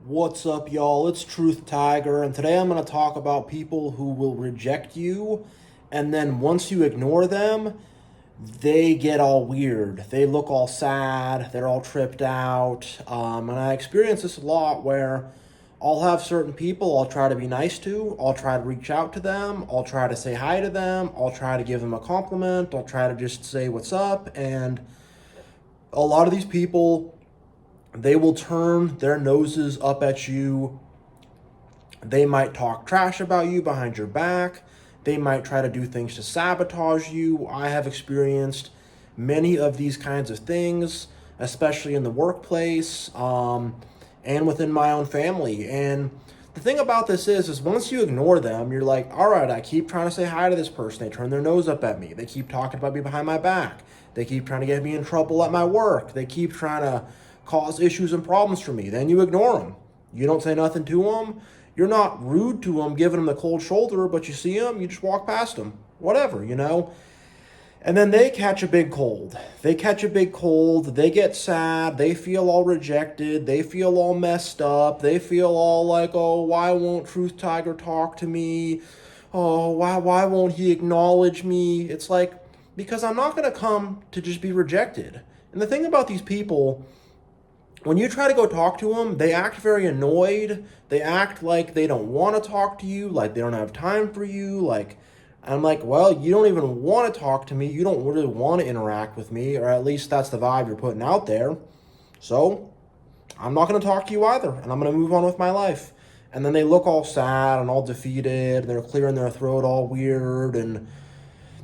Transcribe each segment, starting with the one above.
What's up, y'all? It's TruthTiger, and today I'm going to talk about people who will reject you, and then once you ignore them, they get all weird. They look all sad, they're all tripped out, and I experience this a lot where I'll have certain people I'll try to be nice to, I'll try to reach out to them, I'll try to say hi to them, I'll try to give them a compliment, I'll try to just say what's up, and a lot of these people, they will turn their noses up at you. They might talk trash about you behind your back. They might try to do things to sabotage you. I have experienced many of these kinds of things, especially in the workplace, and within my own family. And the thing about this is once you ignore them, you're like, all right, I keep trying to say hi to this person. They turn their nose up at me. They keep talking about me behind my back. They keep trying to get me in trouble at my work. They keep trying to cause issues and problems for me. Then you ignore them. You don't say nothing to them. You're not rude to them, giving them the cold shoulder, but you see them, you just walk past them. Whatever, you know? And then they catch a big cold. They catch a big cold. They get sad. They feel all rejected. They feel all messed up. They feel all like, oh, why won't TruthTiger talk to me? Oh, why won't he acknowledge me? It's like, because I'm not going to come to just be rejected. And the thing about these people, when you try to go talk to them, they act very annoyed. They act like they don't want to talk to you, like they don't have time for you. Like, I'm like, well, you don't even want to talk to me. You don't really want to interact with me, or at least that's the vibe you're putting out there. So I'm not going to talk to you either, and I'm going to move on with my life. And then they look all sad and all defeated, and they're clearing their throat all weird, and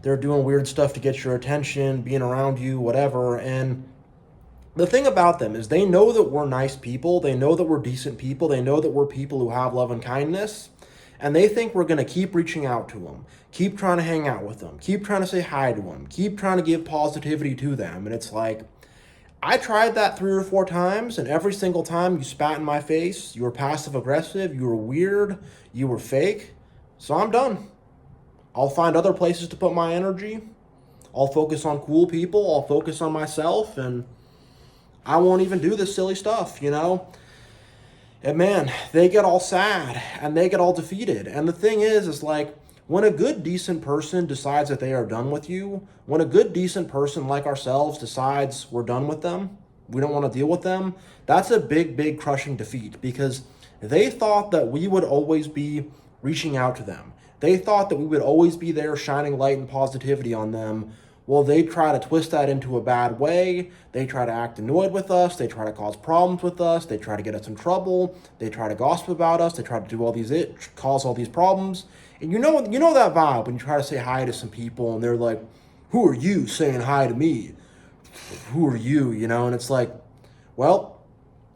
they're doing weird stuff to get your attention, being around you, whatever. And the thing about them is they know that we're nice people. They know that we're decent people. They know that we're people who have love and kindness. And they think we're going to keep reaching out to them, keep trying to hang out with them, keep trying to say hi to them, keep trying to give positivity to them. And it's like, I tried that 3 or 4 times, and every single time you spat in my face, you were passive aggressive, you were weird, you were fake. So I'm done. I'll find other places to put my energy. I'll focus on cool people. I'll focus on myself, and I won't even do this silly stuff, you know? And man, they get all sad and they get all defeated. And the thing is like, when a good, decent person decides that they are done with you, when a good, decent person like ourselves decides we're done with them, we don't want to deal with them, that's a big, big crushing defeat, because they thought that we would always be reaching out to them. They thought that we would always be there shining light and positivity on them. Well, they try to twist that into a bad way. They try to act annoyed with us. They try to cause problems with us. They try to get us in trouble. They try to gossip about us. They try to do cause all these problems. And you know that vibe when you try to say hi to some people and they're like, who are you saying hi to me? Who are you? You know, and it's like, well,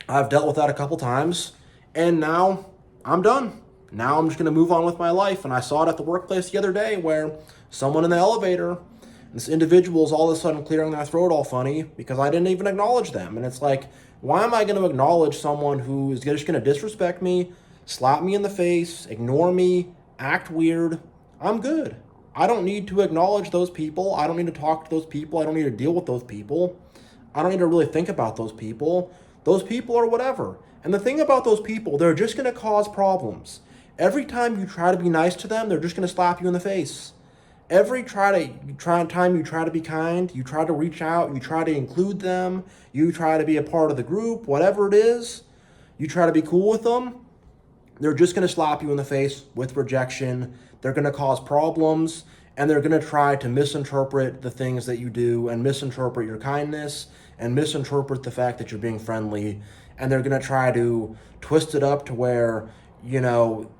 I've dealt with that a couple times, and now I'm done. Now I'm just going to move on with my life. And I saw it at the workplace the other day where someone in the elevator, this individual is all of a sudden clearing their throat all funny because I didn't even acknowledge them. And it's like, why am I going to acknowledge someone who is just going to disrespect me, slap me in the face, ignore me, act weird? I'm good. I don't need to acknowledge those people. I don't need to talk to those people. I don't need to deal with those people. I don't need to really think about those people. Those people are whatever. And the thing about those people, they're just going to cause problems. Every time you try to be nice to them, they're just going to slap you in the face. Every time you try to be kind, you try to reach out, you try to include them, you try to be a part of the group, whatever it is, you try to be cool with them, they're just going to slap you in the face with rejection. They're going to cause problems, and they're going to try to misinterpret the things that you do and misinterpret your kindness and misinterpret the fact that you're being friendly. And they're going to try to twist it up to where, you know,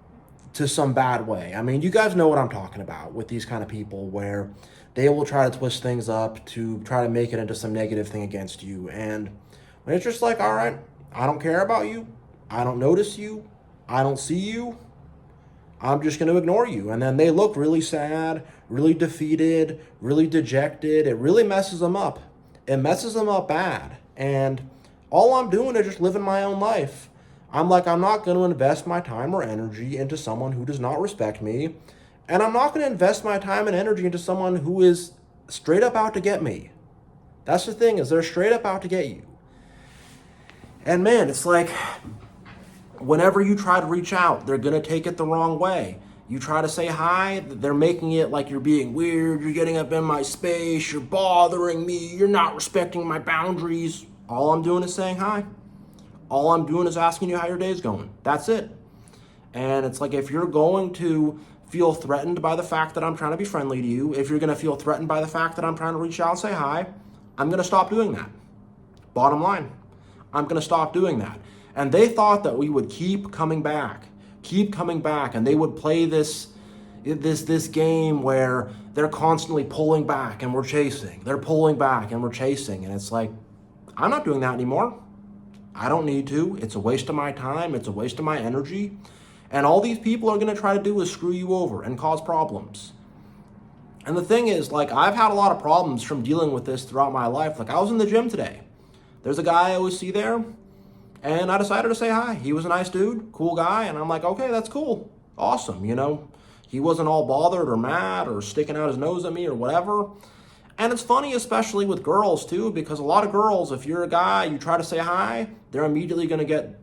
to some bad way. I mean, you guys know what I'm talking about with these kind of people, where they will try to twist things up to try to make it into some negative thing against you. And when it's just like, all right, I don't care about you. I don't notice you. I don't see you. I'm just going to ignore you. And then they look really sad, really defeated, really dejected. It really messes them up. It messes them up bad. And all I'm doing is just living my own life. I'm like, I'm not going to invest my time or energy into someone who does not respect me. And I'm not going to invest my time and energy into someone who is straight up out to get me. That's the thing, is they're straight up out to get you. And man, it's like, Whenever you try to reach out, they're going to take it the wrong way. You try to say hi, they're making it like you're being weird, you're getting up in my space, you're bothering me, you're not respecting my boundaries. All I'm doing is saying hi. All I'm doing is asking you how your day's going. That's it. And it's like, if you're going to feel threatened by the fact that I'm trying to be friendly to you, if you're going to feel threatened by the fact that I'm trying to reach out and say hi, I'm going to stop doing that. Bottom line, I'm going to stop doing that. And they thought that we would keep coming back, and they would play this game where they're constantly pulling back and we're chasing. They're pulling back and we're chasing. And it's like, I'm not doing that anymore. I don't need to. It's a waste of my time. It's a waste of my energy. And all these people are going to try to do is screw you over and cause problems. And the thing is, like, I've had a lot of problems from dealing with this throughout my life. Like, I was in the gym today. There's a guy I always see there, and I decided to say hi. He was a nice dude, cool guy, and I'm like, okay, that's cool. Awesome, you know. He wasn't all bothered or mad or sticking out his nose at me or whatever. And it's funny, especially with girls, too, because a lot of girls, if you're a guy, you try to say hi, they're immediately going to get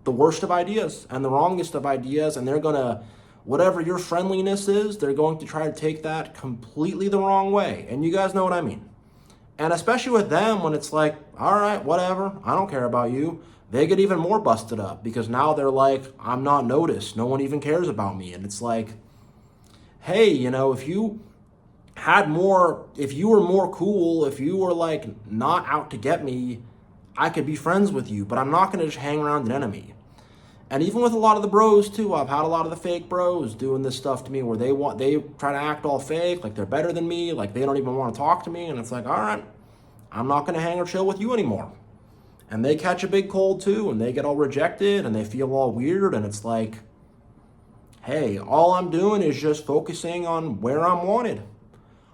the worst of ideas and the wrongest of ideas, and they're going to, whatever your friendliness is, they're going to try to take that completely the wrong way. And you guys know what I mean. And especially with them, when it's like, all right, whatever, I don't care about you, they get even more busted up because now they're like, I'm not noticed. No one even cares about me. And it's like, hey, you know, if you were more cool, if you were like not out to get me, I could be friends with you, but I'm not going to just hang around an enemy. And even with a lot of the bros too, I've had a lot of the fake bros doing this stuff to me where they try to act all fake, like they're better than me, like they don't even want to talk to me. And it's like, all right, I'm not going to hang or chill with you anymore. And they catch a big cold too, and they get all rejected and they feel all weird. And it's like, hey, all I'm doing is just focusing on where I'm wanted.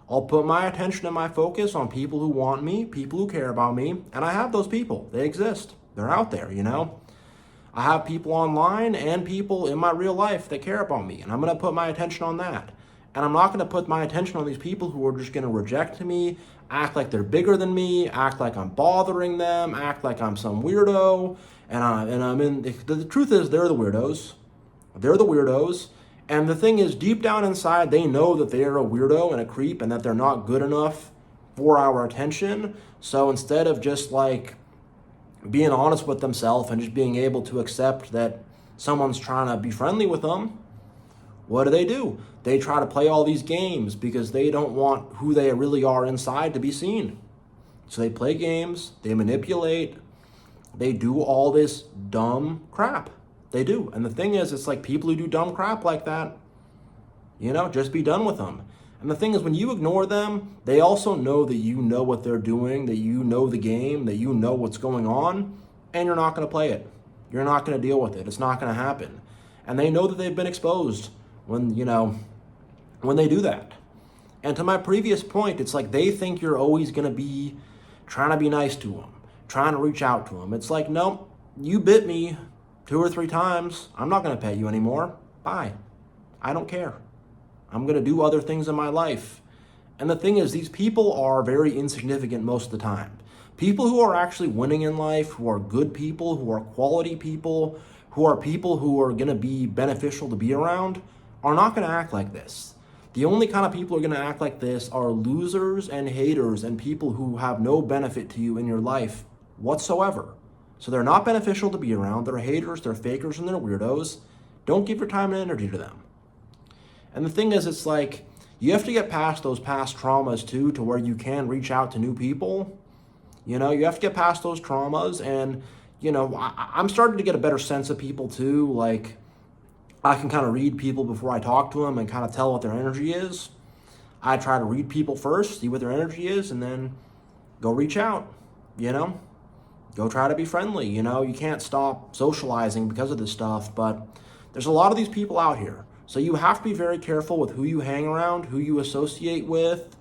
I'll put my attention and my focus on people who want me, people who care about me, and I have those people. They exist. They're out there, you know. I have people online and people in my real life that care about me, and I'm going to put my attention on that. And I'm not going to put my attention on these people who are just going to reject me, act like they're bigger than me, act like I'm bothering them, act like I'm some weirdo. And I'm in. The truth is, they're the weirdos. They're the weirdos. And the thing is, deep down inside, they know that they are a weirdo and a creep and that they're not good enough for our attention. So instead of just like being honest with themselves and just being able to accept that someone's trying to be friendly with them, what do? They try to play all these games because they don't want who they really are inside to be seen. So they play games, they manipulate, they do all this dumb crap. They do. And the thing is, it's like people who do dumb crap like that, you know, just be done with them. And the thing is, when you ignore them, they also know that you know what they're doing, that you know the game, that you know what's going on, and you're not going to play it. You're not going to deal with it. It's not going to happen. And they know that they've been exposed when they do that. And to my previous point, it's like they think you're always going to be trying to be nice to them, trying to reach out to them. It's like, no, you bit me 2 or 3 times. I'm not going to pet you anymore. Bye. I don't care. I'm going to do other things in my life. And the thing is, these people are very insignificant most of the time. People who are actually winning in life, who are good people, who are quality people, who are people who are going to be beneficial to be around, are not going to act like this. The only kind of people who are going to act like this are losers and haters and people who have no benefit to you in your life whatsoever. So they're not beneficial to be around. They're haters, they're fakers, and they're weirdos. Don't give your time and energy to them. And the thing is, it's like, you have to get past those past traumas too, to where you can reach out to new people. You know, you have to get past those traumas. And, you know, I'm starting to get a better sense of people too. Like, I can kind of read people before I talk to them and kind of tell what their energy is. I try to read people first, see what their energy is, and then go reach out, you know? Go try to be friendly, you know? You can't stop socializing because of this stuff, but there's a lot of these people out here. So you have to be very careful with who you hang around, who you associate with,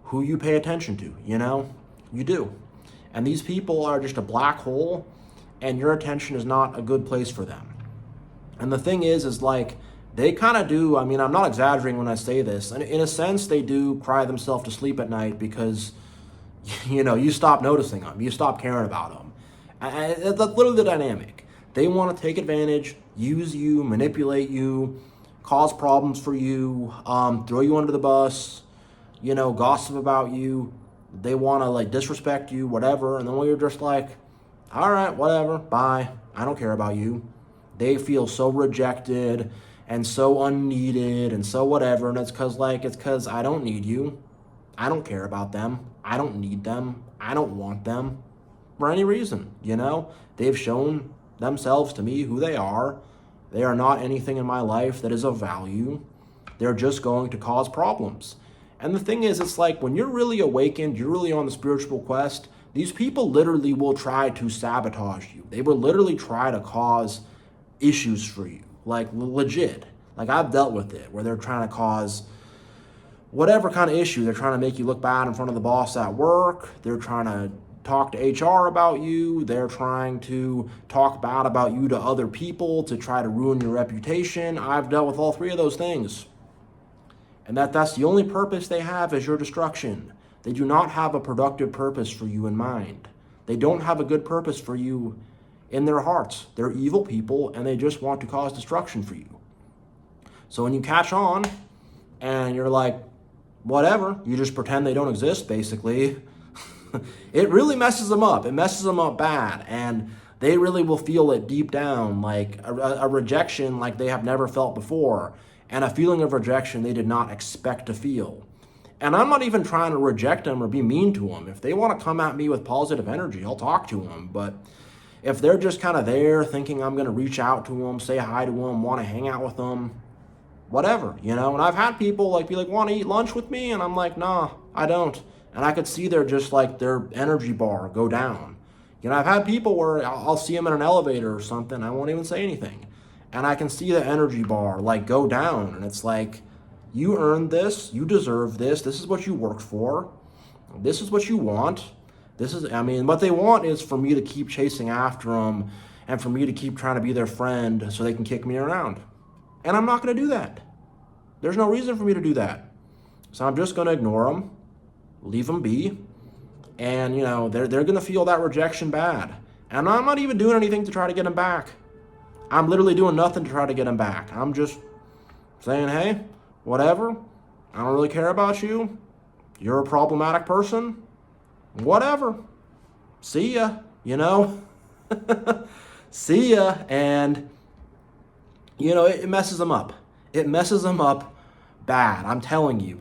who you pay attention to, you know? You do. And these people are just a black hole, and your attention is not a good place for them. And the thing is like, they kind of do, I mean, I'm not exaggerating when I say this, and in a sense, they do cry themselves to sleep at night because, you know, you stop noticing them, you stop caring about them. And that's literally the dynamic. They want to take advantage, use you, manipulate you, cause problems for you, throw you under the bus, gossip about you. They want to like disrespect you, whatever. And then when you're just like, all right, whatever, bye. I don't care about you. They feel so rejected and so unneeded and so whatever. And it's because I don't need you. I don't care about them. I don't need them. I don't want them for any reason. They've shown themselves to me who they are. They are not anything in my life that is of value. They're just going to cause problems. And the thing is, it's like when you're really awakened, you're really on the spiritual quest, these people literally will try to sabotage you. They will literally try to cause issues for you, like legit. Like I've dealt with it, where they're trying to cause whatever kind of issue. They're trying to make you look bad in front of the boss at work. They're trying to talk to HR about you. They're trying to talk bad about you to other people to try to ruin your reputation. I've dealt with all three of those things. And that's the only purpose they have is your destruction. They do not have a productive purpose for you in mind. They don't have a good purpose for you in their hearts. They're evil people and they just want to cause destruction for you. So when you catch on and you're like, whatever, you just pretend they don't exist, basically, it really messes them up. It messes them up bad. And they really will feel it deep down, like a rejection like they have never felt before. And a feeling of rejection they did not expect to feel. And I'm not even trying to reject them or be mean to them. If they want to come at me with positive energy, I'll talk to them. But if they're just kind of there thinking I'm going to reach out to them, say hi to them, want to hang out with them, whatever, And I've had people be like, want to eat lunch with me? And I'm like, nah, I don't. And I could see their energy bar go down. I've had people where I'll see them in an elevator or something. I won't even say anything. And I can see the energy bar go down. And it's like, you earned this. You deserve this. This is what you worked for. This is what you want. What they want is for me to keep chasing after them and for me to keep trying to be their friend so they can kick me around. And I'm not going to do that. There's no reason for me to do that. So I'm just going to ignore them, leave them be. And, they're going to feel that rejection bad. And I'm not even doing anything to try to get them back. I'm literally doing nothing to try to get them back. I'm just saying, hey, whatever. I don't really care about you. You're a problematic person. Whatever. See ya, See ya. And, it messes them up. It messes them up bad. I'm telling you,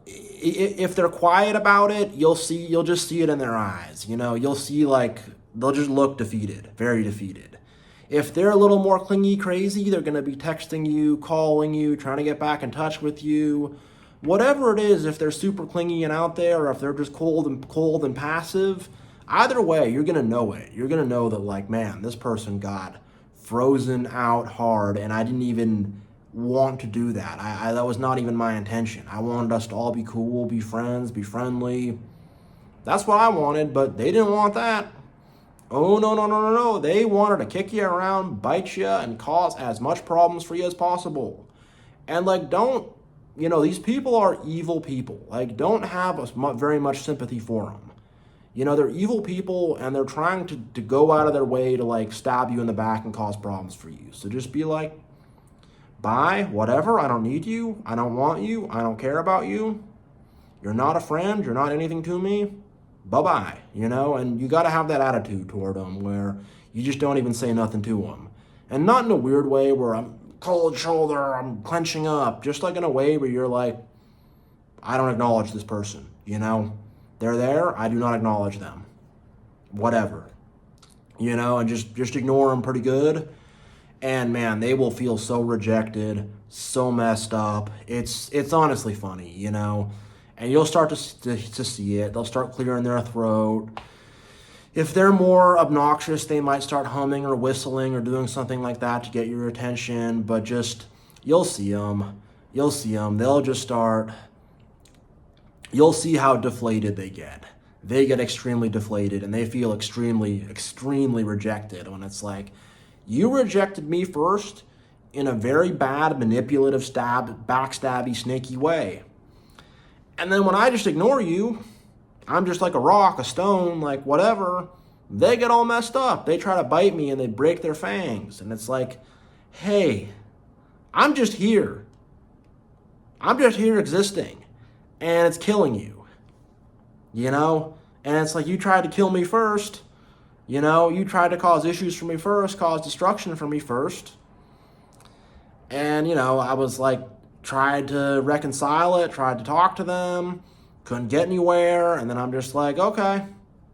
if they're quiet about it, you'll just see it in their eyes. You'll see they'll just look defeated, very defeated. If they're a little more clingy, crazy, they're going to be texting you, calling you, trying to get back in touch with you. Whatever it is, if they're super clingy and out there, or if they're just cold and passive, either way, you're going to know it. You're going to know that, man, this person got frozen out hard, and I didn't even want to do that. That was not even my intention. I wanted us to all be cool, be friends, be friendly. That's what I wanted, but they didn't want that. Oh, no. They wanted to kick you around, bite you, and cause as much problems for you as possible. And, these people are evil people. Don't have very much sympathy for them. They're evil people, and they're trying to go out of their way to, stab you in the back and cause problems for you. So just be like, bye, whatever, I don't need you, I don't want you, I don't care about you. You're not a friend, you're not anything to me. Bye-bye, and you got to have that attitude toward them where you just don't even say nothing to them. And not in a weird way where I'm cold shoulder, I'm clenching up, just in a way where you're like, I don't acknowledge this person, They're there, I do not acknowledge them. Whatever. And just ignore them pretty good. And man, they will feel so rejected, so messed up. It's honestly funny, And you'll start to see it. They'll start clearing their throat. If they're more obnoxious, they might start humming or whistling or doing something like that to get your attention. But you'll see them. They'll just start. You'll see how deflated they get. They get extremely deflated and they feel extremely, extremely rejected when it's like, you rejected me first in a very bad, manipulative, backstabby, snaky way. And then when I just ignore you, I'm just like a rock, a stone, whatever. they get all messed up. They try to bite me and they break their fangs. And it's like, hey, I'm just here. I'm just here existing. And it's killing you. You know? And it's like, you tried to kill me first. You know, you tried to cause issues for me first, cause destruction for me first. And, you know, I was like, tried to reconcile it, tried to talk to them, couldn't get anywhere. And then I'm just like, okay,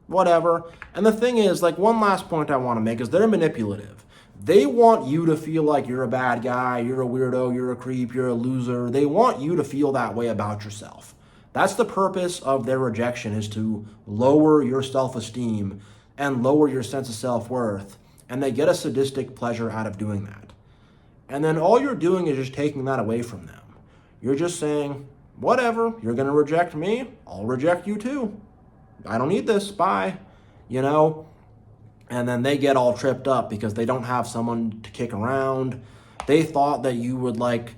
whatever. And the thing is, like, one last point I want to make is they're manipulative. They want you to feel like you're a bad guy, you're a weirdo, you're a creep, you're a loser. They want you to feel that way about yourself. That's the purpose of their rejection, is to lower your self-esteem and lower your sense of self-worth. And they get a sadistic pleasure out of doing that. And then all you're doing is just taking that away from them. You're just saying, whatever, you're going to reject me, I'll reject you too. I don't need this, bye. You know? And then they get all tripped up because they don't have someone to kick around. They thought that you would, like,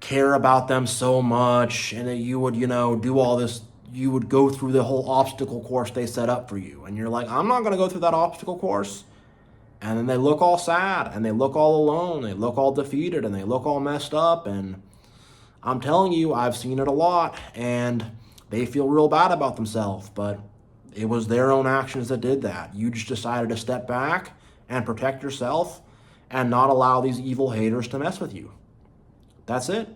care about them so much and that you would, you know, do all this. You would go through the whole obstacle course they set up for you. And you're like, I'm not going to go through that obstacle course. And then they look all sad and they look all alone. They look all defeated and they look all messed up. And I'm telling you, I've seen it a lot. And they feel real bad about themselves. But it was their own actions that did that. You just decided to step back and protect yourself and not allow these evil haters to mess with you. That's it.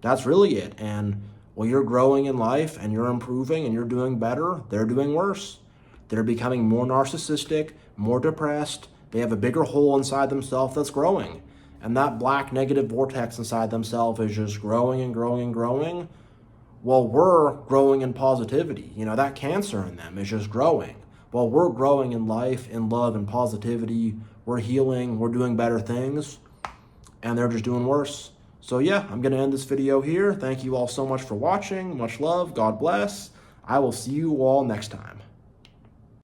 That's really it. And well, you're growing in life and you're improving and you're doing better. They're doing worse. They're becoming more narcissistic, more depressed. They have a bigger hole inside themselves that's growing. And that black negative vortex inside themselves is just growing and growing and growing. Well, we're growing in positivity. You know, that cancer in them is just growing. Well, we're growing in life, in love, and positivity. We're healing. We're doing better things. And they're just doing worse. So yeah, I'm going to end this video here. Thank you all so much for watching. Much love. God bless. I will see you all next time.